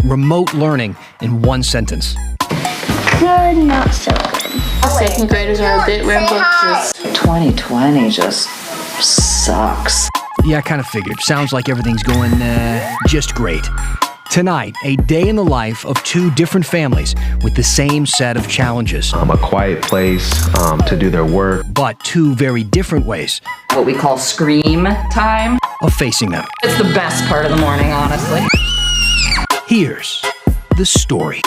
Remote learning in one sentence. Good, not so good. Second graders are a bit rambunctious. 2020 just sucks. Yeah, I kind of figured. Sounds like everything's going just great. Tonight, a day in the life of two different families with the same set of challenges. A quiet place to do their work. But two very different ways What we call scream time. of facing them. It's the best part of the morning, honestly. Here's the story.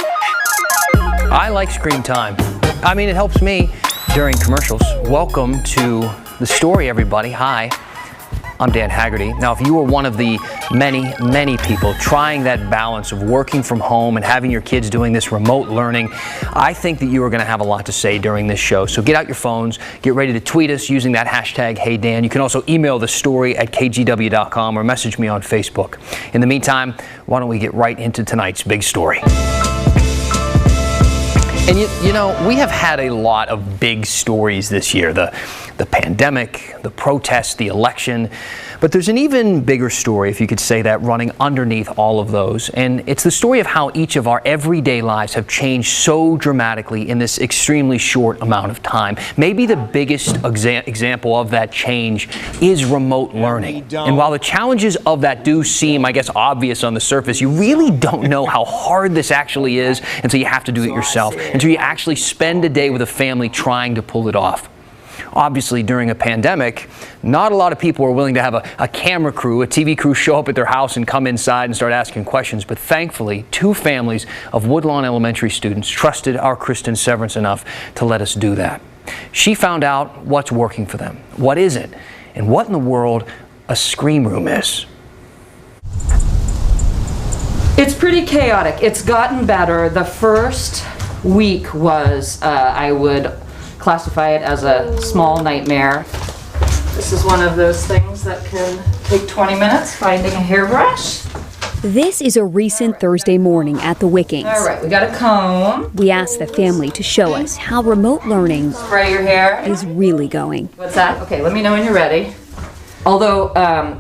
I like screen time. I mean, it helps me during commercials. Welcome to the story, everybody. Hi. I'm Dan Haggerty. Now, if you were one of the many people trying that balance of working from home and having your kids doing this remote learning, I think that you are going to have a lot to say during this show. So get out your phones, get ready to tweet us using that hashtag HeyDan. You can also email the story at kgw.com or message me on Facebook. In the meantime, why don't we get right into tonight's big story. And you know, we have had a lot of big stories this year. The pandemic, the protests, the election. But there's an even bigger story, if you could say that, running underneath all of those. And it's the story of how each of our everyday lives have changed so dramatically in this extremely short amount of time. Maybe the biggest example of that change is remote learning. And while the challenges of that do seem, I guess, obvious on the surface, you really don't know how hard this actually is until you have to do it yourself, until you actually spend a day with a family trying to pull it off. Obviously, during a pandemic, not a lot of people are willing to have a camera crew, a TV crew show up at their house and come inside and start asking questions. But thankfully, two families of Woodlawn Elementary students trusted our Cristin Severance enough to let us do that. She found out what's working for them, what isn't, and what in the world a scream room is. It's pretty chaotic. It's gotten better. The first week was, I would classify it as a small nightmare. This is one of those things that can take 20 minutes, finding a hairbrush. This is a recent Thursday morning at the Wickings. All right, we got a comb. We asked the family to show us how remote learning Spray your hair. is really going. What's that? Okay, let me know when you're ready. Although,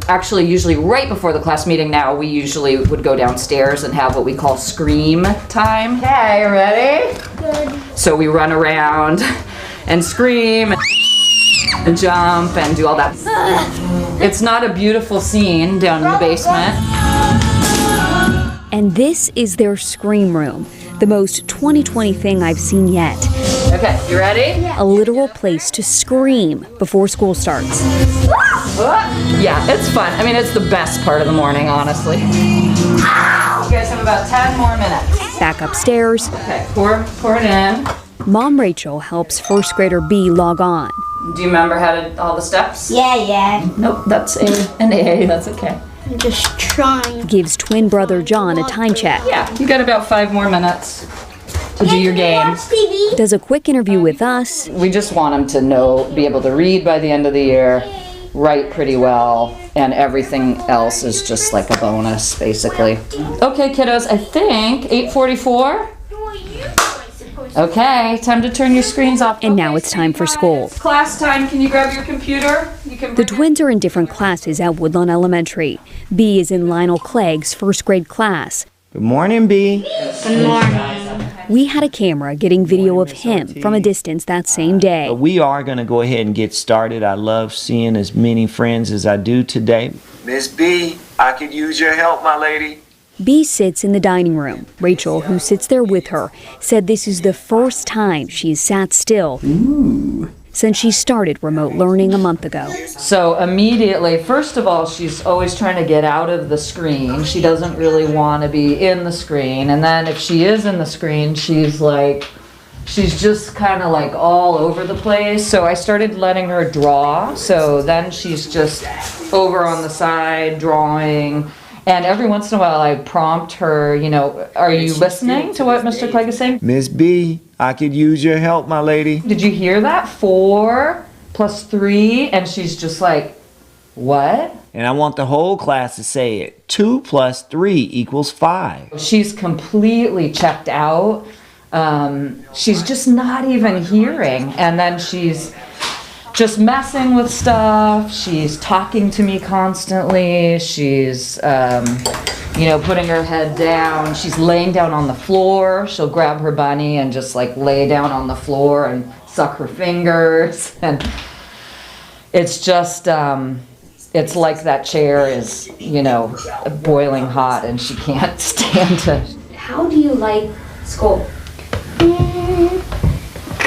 actually, usually right before the class meeting now, we usually would go downstairs and have what we call scream time. Okay, ready? Good. So we run around and scream and jump and do all that. It's not a beautiful scene down in the basement. And this is their scream room, the most 2020 thing I've seen yet. Okay, you ready? A literal place to scream before school starts. Yeah, it's fun. I mean, it's the best part of the morning, honestly. You guys have about 10 more minutes. Back upstairs, Okay, pour it in. Mom Rachel helps first grader B log on. Do you remember all the steps? Yeah. Nope, that's an A. That's okay. I'm just trying. Gives twin brother John a time check. Yeah, you got about 5 more minutes to do your game. TV. Does a quick interview with us. We just want them to be able to read by the end of the year, write pretty well, and everything else is just like a bonus, basically. Okay, kiddos, I think 8:44. Okay, time to turn your screens off. And now it's time for school. Class time, can you grab your computer? The twins are in different classes at Woodlawn Elementary. B is in Lionel Clegg's first grade class. Good morning, B. Good morning. We had a camera getting video of him from a distance that same day. We are going to go ahead and get started. I love seeing as many friends as I do today. Miss B, I could use your help, my lady. B sits in the dining room. Rachel, who sits there with her, said this is the first time she's sat still since she started remote learning a month ago. So immediately, first of all, she's always trying to get out of the screen. She doesn't really want to be in the screen. And then if she is in the screen, she's just kind of like all over the place. So I started letting her draw. So then she's just over on the side drawing. And every once in a while I prompt her, are you listening to what Mr. Clegg is saying? Miss B, I could use your help, my lady. Did you hear that? 4 + 3, and she's just like, what? And I want the whole class to say it. 2 + 3 = 5. She's completely checked out. She's just not even hearing. And then she's just messing with stuff. She's talking to me constantly. She's you know, putting her head down. She's laying down on the floor. She'll grab her bunny and just like lay down on the floor and suck her fingers. And it's just, it's like that chair is, you know, boiling hot and she can't stand it. How do you like school?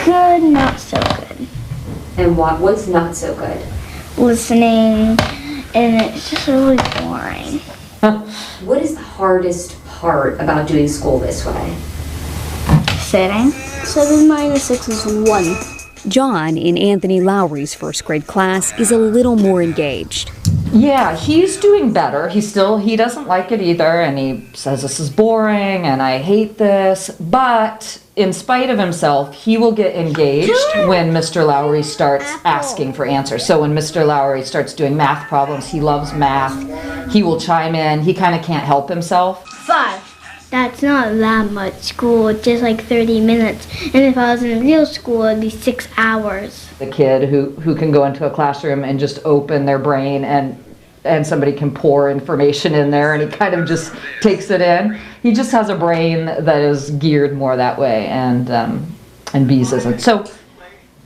Good, not so good. And what's not so good? Listening, and it's just really boring. What is the hardest part about doing school this way? Sitting. 7 minus 6 is 1. John, in Anthony Lowry's first grade class, is a little more engaged. Yeah, he's doing better. He doesn't like it either, and he says this is boring and I hate this, but in spite of himself, he will get engaged when Mr. Lowry starts asking for answers. So when Mr. Lowry starts doing math problems, he loves math, he will chime in, he kind of can't help himself. 5. That's not that much school, just like 30 minutes. And if I was in real school, it'd be 6 hours. The kid who can go into a classroom and just open their brain and somebody can pour information in there and he kind of just takes it in. He just has a brain that is geared more that way, and B's isn't. So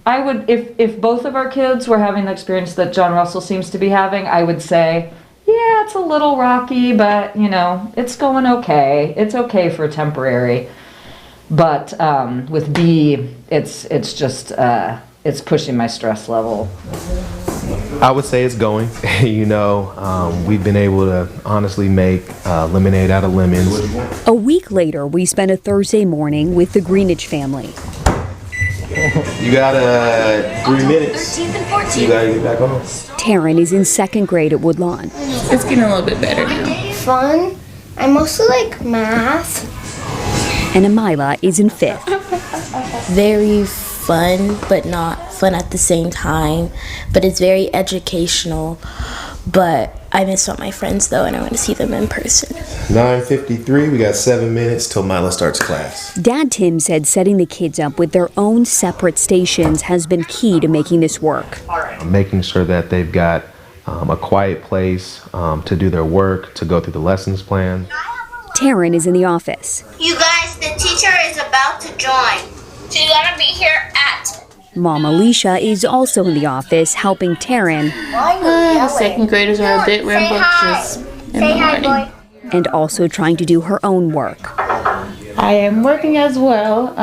I would, if both of our kids were having the experience that John Russell seems to be having, I would say, yeah, it's a little rocky, but you know, it's going okay. It's okay for temporary. But with B, it's just it's pushing my stress level. I would say it's going. You know, we've been able to honestly make lemonade out of lemons. A week later, we spent a Thursday morning with the Greenwich family. You got 3 minutes. 13th and 14th. You gotta get back on. Taryn is in 2nd grade at Woodlawn. It's getting a little bit better now. Fun. I mostly like math. And Amila is in 5th. Very fun, but not fun at the same time. But it's very educational. But I miss all my friends though, and I want to see them in person. 9:53, we got 7 minutes till Mila starts class. Dad Tim said setting the kids up with their own separate stations has been key to making this work. Making sure that they've got a quiet place to do their work, to go through the lessons plan. Taryn is in the office. You guys, the teacher is about to join. She's gonna be here at... Mom Alicia is also in the office helping Taryn. The 2nd graders are a bit rambunctious in the morning. And also trying to do her own work. I am working as well.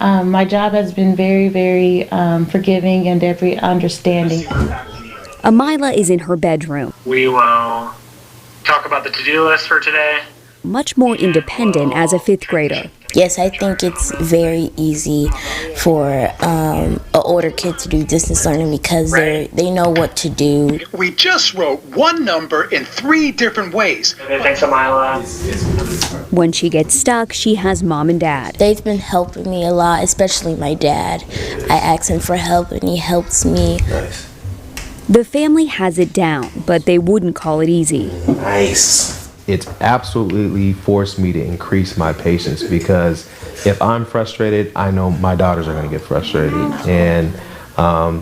My job has been very, very forgiving and very understanding. Amila is in her bedroom. We will talk about the to-do list for today. Much more independent as a 5th grader. Yes, I think it's very easy for an older kid to do distance learning because they know what to do. We just wrote one number in 3 different ways. Thanks, Amila. When she gets stuck, she has Mom and Dad. They've been helping me a lot, especially my dad. I ask him for help and he helps me. Nice. The family has it down, but they wouldn't call it easy. Nice. It's absolutely forced me to increase my patience because if I'm frustrated, I know my daughters are going to get frustrated. And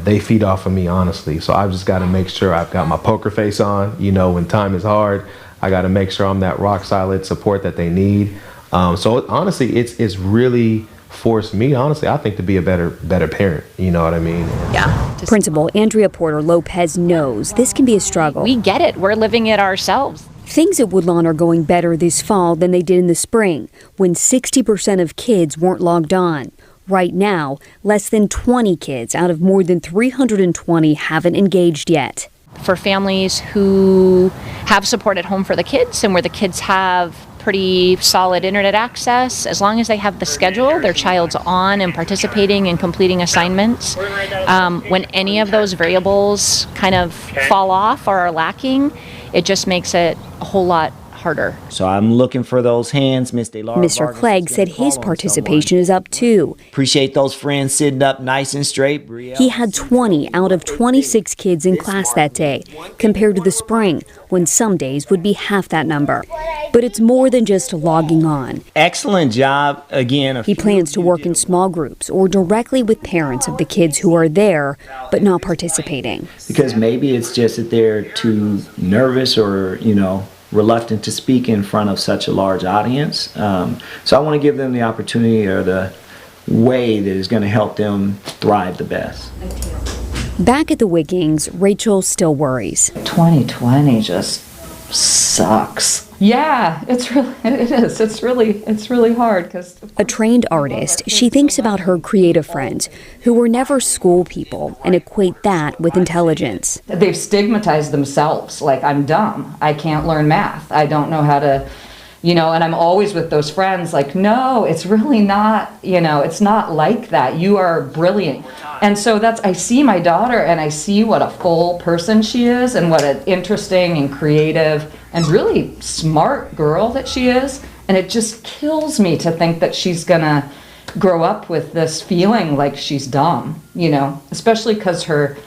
they feed off of me, honestly. So I've just got to make sure I've got my poker face on. You know, when time is hard, I got to make sure I'm that rock solid support that they need. So honestly, it's really forced me, honestly, I think, to be a better parent. You know what I mean? Yeah. Principal Andrea Porter Lopez knows this can be a struggle. We get it. We're living it ourselves. Things at Woodlawn are going better this fall than they did in the spring, when 60% of kids weren't logged on. Right now, less than 20 kids out of more than 320 haven't engaged yet. For families who have support at home for the kids and where the kids have pretty solid internet access, as long as they have the schedule, their child's on and participating and completing assignments. When any of those variables kind of fall off or are lacking, it just makes it a whole lot harder. So I'm looking for those hands. Mr. Clegg said his participation is up too. Appreciate those friends sitting up nice and straight. He had 20 out of 26 kids in class that day, compared to the spring, when some days would be half that number. But it's more than just logging on. Excellent job again. He plans to work in small groups or directly with parents of the kids who are there but not participating. Because maybe it's just that they're too nervous or, reluctant to speak in front of such a large audience. So I want to give them the opportunity or the way that is going to help them thrive the best. Back at the Wiggings, Rachel still worries. 2020 just sucks. Yeah, it is. It's really hard because A trained artist, she thinks about her creative friends who were never school people and equate that with intelligence. they've stigmatized themselves. Like, I'm dumb. I can't learn math. I don't know how to, and I'm always with those friends like, no, it's really not, it's not like that. You are brilliant. And so I see my daughter and I see what a full person she is and what an interesting and creative and really smart girl that she is. And it just kills me to think that she's gonna grow up with this feeling like she's dumb, especially because her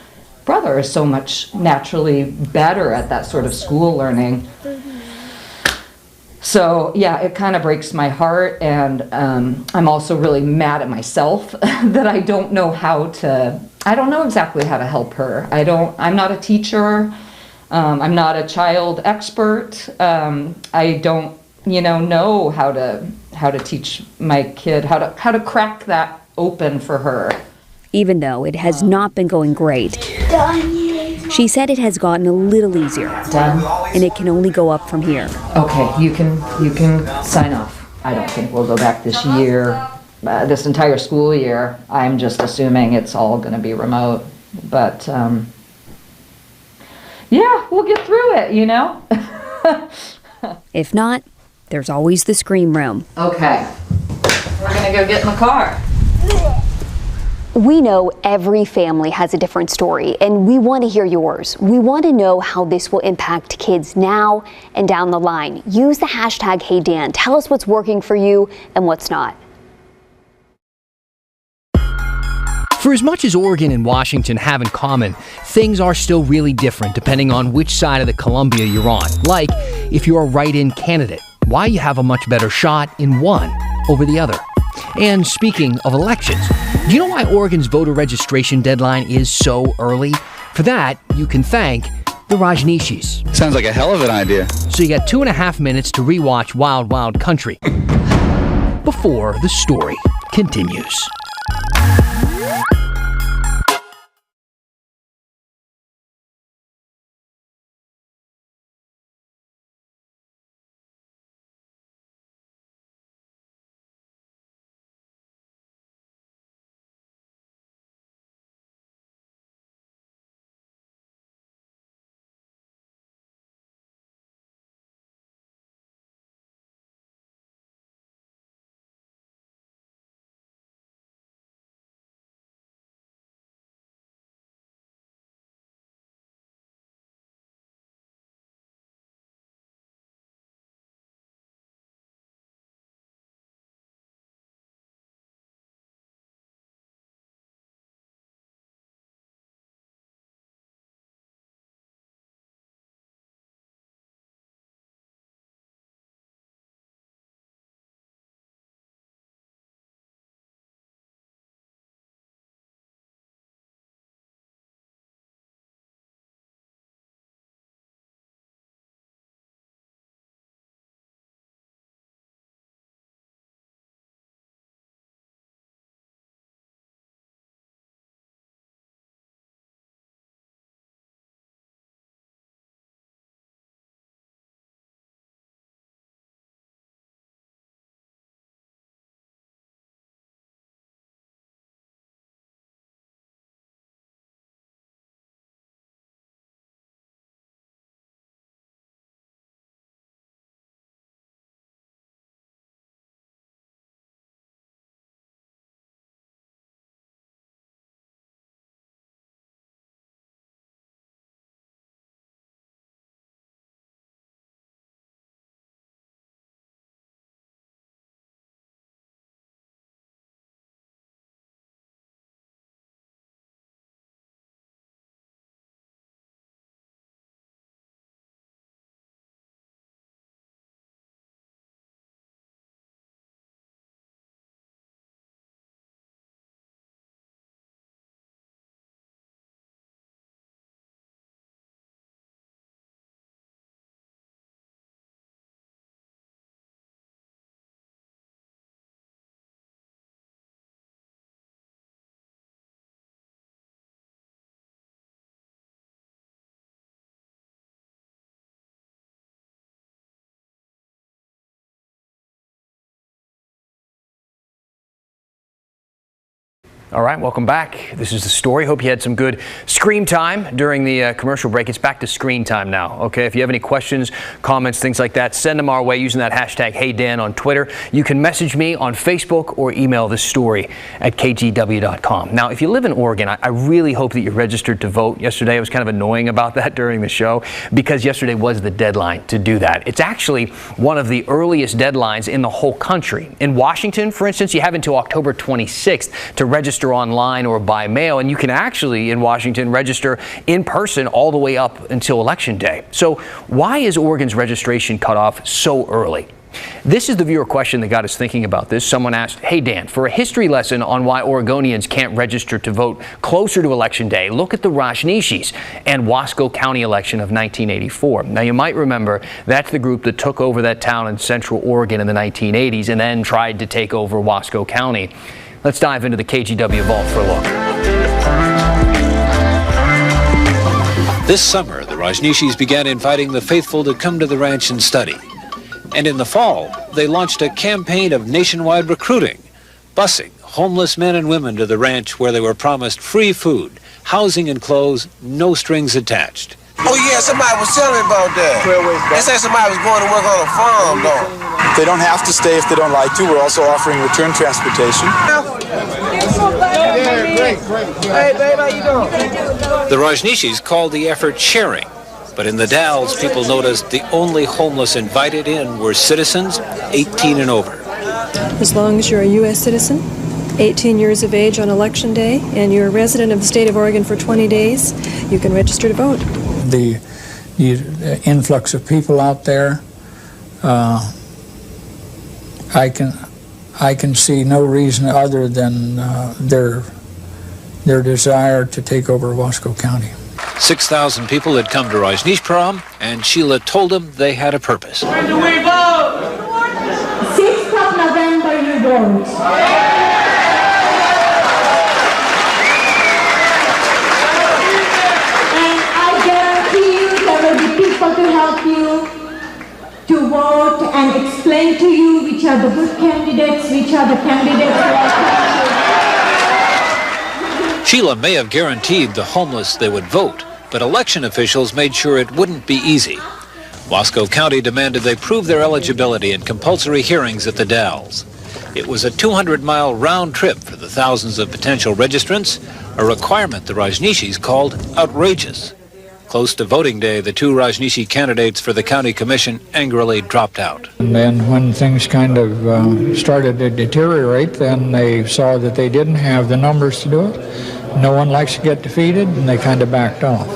brother is so much naturally better at that sort of school learning. So yeah, it kind of breaks my heart, and I'm also really mad at myself that I don't know exactly how to help her. I'm not a teacher, I'm not a child expert, I don't, know how to teach my kid how to crack that open for her. Even though it has not been going great, she said it has gotten a little easier. Done. And it can only go up from here. Okay, you can sign off. I don't think we'll go back this year, this entire school year. I'm just assuming it's all going to be remote. But yeah, we'll get through it, If not, there's always the scream room. Okay, we're going to go get in the car. We know every family has a different story, and we want to hear yours. We want to know how this will impact kids now and down the line. Use the hashtag HeyDan. Tell us what's working for you and what's not. For as much as Oregon and Washington have in common, things are still really different depending on which side of the Columbia you're on. Like, if you're a write-in candidate, why you have a much better shot in one over the other. And speaking of elections, do you know why Oregon's voter registration deadline is so early? For that, you can thank the Rajneeshis. Sounds like a hell of an idea. So you got 2.5 minutes to rewatch Wild Wild Country before the story continues. All right, welcome back. This is The Story. Hope you had some good screen time during the commercial break. It's back to screen time now, okay? If you have any questions, comments, things like that, send them our way using that hashtag HeyDan on Twitter. You can message me on Facebook or email thesstory@kgw.com. Now, if you live in Oregon, I really hope that you're registered to vote. Yesterday, I was kind of annoying about that during the show because yesterday was the deadline to do that. It's actually one of the earliest deadlines in the whole country. In Washington, for instance, you have until October 26th to register online or by mail, and you can actually in Washington register in person all the way up until Election Day. So why is Oregon's registration cutoff so early? This is the viewer question that got us thinking about this. Someone asked, "Hey Dan, for a history lesson on why Oregonians can't register to vote closer to Election Day, look at the Rajneeshis and Wasco County election of 1984. Now you might remember that's the group that took over that town in central Oregon in the 1980s and then tried to take over Wasco County. Let's dive into the KGW vault for a look. This summer, the Rajneeshis began inviting the faithful to come to the ranch and study. And in the fall, they launched a campaign of nationwide recruiting, busing homeless men and women to the ranch where they were promised free food, housing and clothes, no strings attached. Oh yeah, somebody was telling me about that. They said somebody was going to work on a farm, though. They don't have to stay if they don't like to. We're also offering return transportation. Great. Hey, babe, how you doing? The Rajneeshis called the effort sharing, but in the Dalles, people noticed the only homeless invited in were citizens 18 and over. As long as you're a U.S. citizen, 18 years of age on Election Day, and you're a resident of the state of Oregon for 20 days, you can register to vote. The influx of people out there, I can see no reason other than their desire to take over Wasco County. 6,000 people had come to Rajneesh Prom, and Sheila told them they had a purpose. When do we vote? 6th of November you vote. To help you to vote and explain to you which are the good candidates, which are the candidates who are. Sheila may have guaranteed the homeless they would vote, but election officials made sure it wouldn't be easy. Wasco County demanded they prove their eligibility in compulsory hearings at the Dalles. It was a 200-mile round trip for the thousands of potential registrants, a requirement the Rajneeshis called outrageous. Close to voting day, the two Rajneeshi candidates for the county commission angrily dropped out. And then when things kind of started to deteriorate, then they saw that they didn't have the numbers to do it. No one likes to get defeated, and they kind of backed off.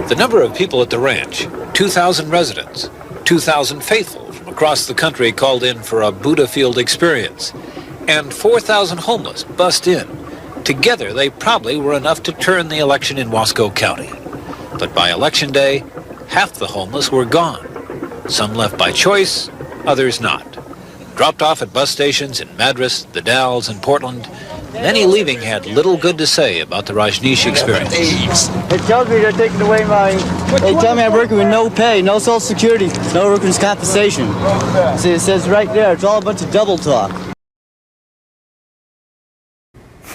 The number of people at the ranch, 2,000 residents, 2,000 faithful from across the country called in for a Buddha field experience, and 4,000 homeless bussed in. Together, they probably were enough to turn the election in Wasco County. But by Election Day, half the homeless were gone. Some left by choice, others not. Dropped off at bus stations in Madras, the Dalles, and Portland, many leaving had little good to say about the Rajneesh experience. It tells me they're taking away they tell me I'm working with no pay, no social security, no workers' compensation. See, it says right there, it's all a bunch of double talk.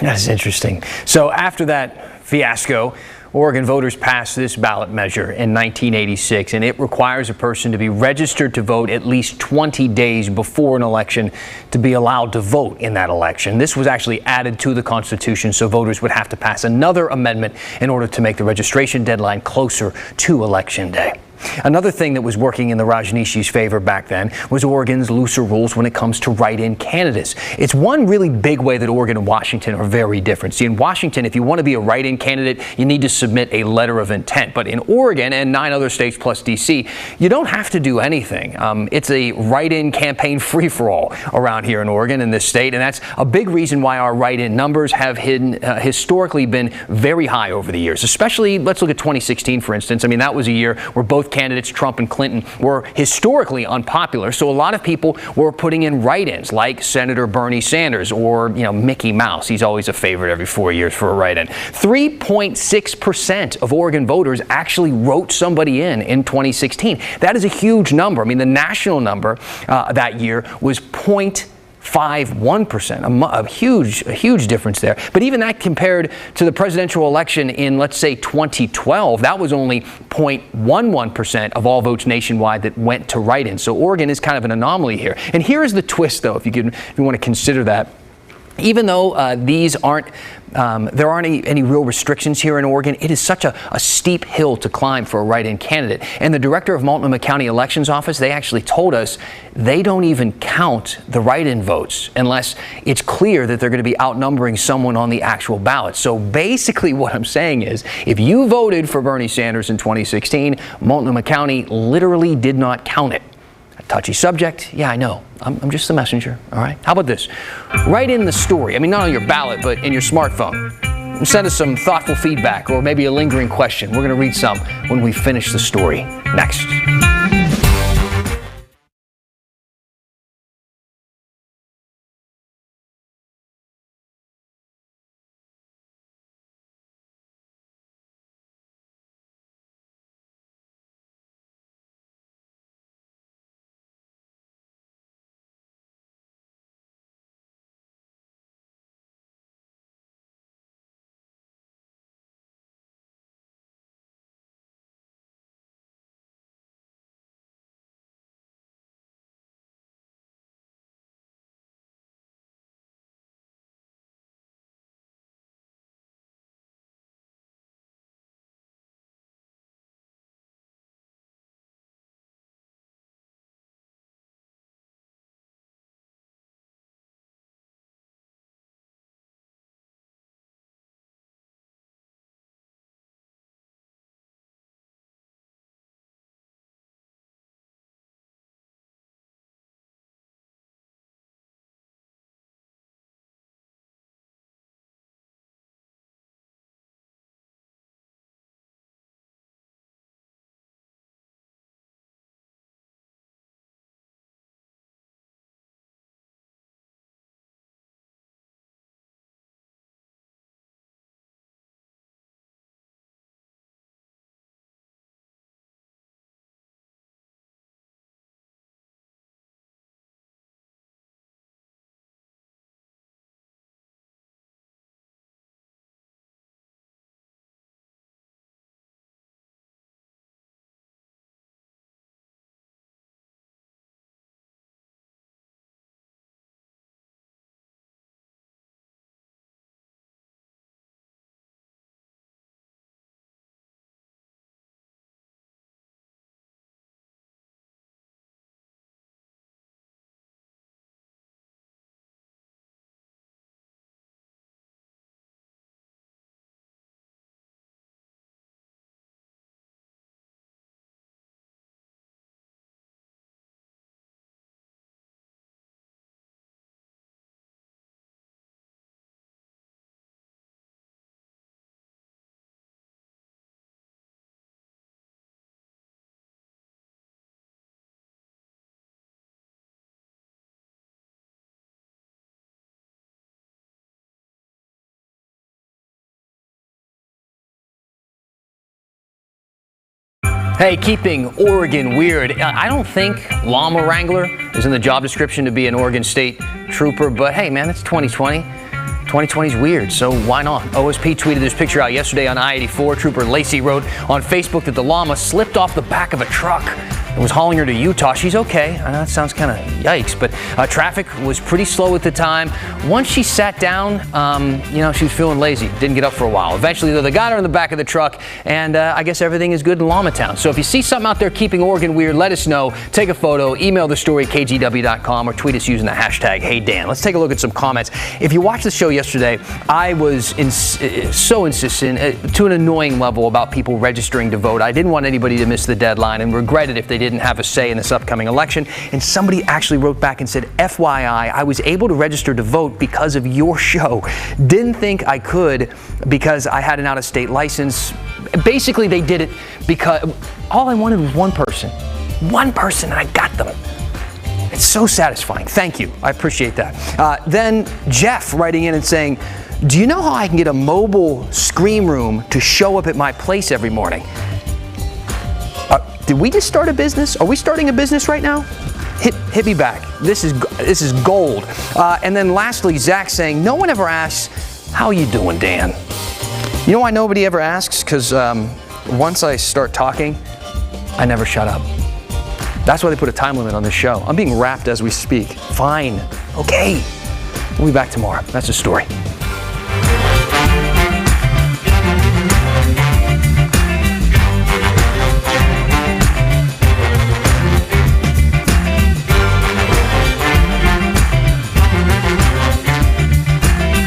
That's interesting. So after that fiasco, Oregon voters passed this ballot measure in 1986, and it requires a person to be registered to vote at least 20 days before an election to be allowed to vote in that election. This was actually added to the Constitution, so voters would have to pass another amendment in order to make the registration deadline closer to Election Day. Another thing that was working in the Rajneeshis' favor back then was Oregon's looser rules when it comes to write-in candidates. It's one really big way that Oregon and Washington are very different. See, in Washington, if you want to be a write-in candidate, you need to submit a letter of intent. But in Oregon and 9 other states plus D.C., you don't have to do anything. It's a write-in campaign free-for-all around here in Oregon, in this state, and that's a big reason why our write-in numbers have historically been very high over the years. Especially, let's look at 2016, for instance. I mean, that was a year where both candidates, Trump and Clinton, were historically unpopular, so a lot of people were putting in write-ins, like Senator Bernie Sanders or, Mickey Mouse. He's always a favorite every 4 years for a write-in. 3.6% of Oregon voters actually wrote somebody in 2016. That is a huge number. I mean, the national number that year was 0.51%, a huge difference there. But even that compared to the presidential election in, let's say, 2012, that was only 0.11% of all votes nationwide that went to write-in. So Oregon is kind of an anomaly here. And here's the twist, though, if you want to consider that. Even though there aren't any real restrictions here in Oregon, it is such a steep hill to climb for a write-in candidate. And the director of Multnomah County Elections Office, they actually told us they don't even count the write-in votes unless it's clear that they're going to be outnumbering someone on the actual ballot. So basically what I'm saying is, if you voted for Bernie Sanders in 2016, Multnomah County literally did not count it. A touchy subject, yeah, I know. I'm just the messenger, all right? How about this? Write in the story. I mean, not on your ballot, but in your smartphone. And send us some thoughtful feedback or maybe a lingering question. We're going to read some when we finish the story. Next. Hey, keeping Oregon weird. I don't think llama wrangler is in the job description to be an Oregon State trooper, but hey, man, it's 2020. 2020 is weird, so why not? OSP tweeted this picture out yesterday on I-84. Trooper Lacey wrote on Facebook that the llama slipped off the back of a truck and was hauling her to Utah. She's okay. I know that sounds kind of yikes, but traffic was pretty slow at the time. Once she sat down, she was feeling lazy. Didn't get up for a while. Eventually, though, they got her in the back of the truck, and I guess everything is good in Llama Town. So if you see something out there keeping Oregon weird, let us know. Take a photo, email the story at kgw.com, or tweet us using the hashtag HeyDan. Let's take a look at some comments. If you watched the show yesterday, I was so insistent to an annoying level about people registering to vote. I didn't want anybody to miss the deadline and regretted if they didn't have a say in this upcoming election. And somebody actually wrote back and said, FYI, I was able to register to vote because of your show. Didn't think I could because I had an out-of-state license. Basically, they did it because all I wanted was one person, and I got them. It's so satisfying. Thank you. I appreciate that. Then Jeff writing in and saying, do you know how I can get a mobile scream room to show up at my place every morning? Did we just start a business? Are we starting a business right now? Hit me back. This is gold. And then lastly, Zach saying, no one ever asks, how you doing, Dan? You know why nobody ever asks? Because once I start talking, I never shut up. That's why they put a time limit on this show. I'm being wrapped as we speak. Fine. Okay. We'll be back tomorrow. That's the story.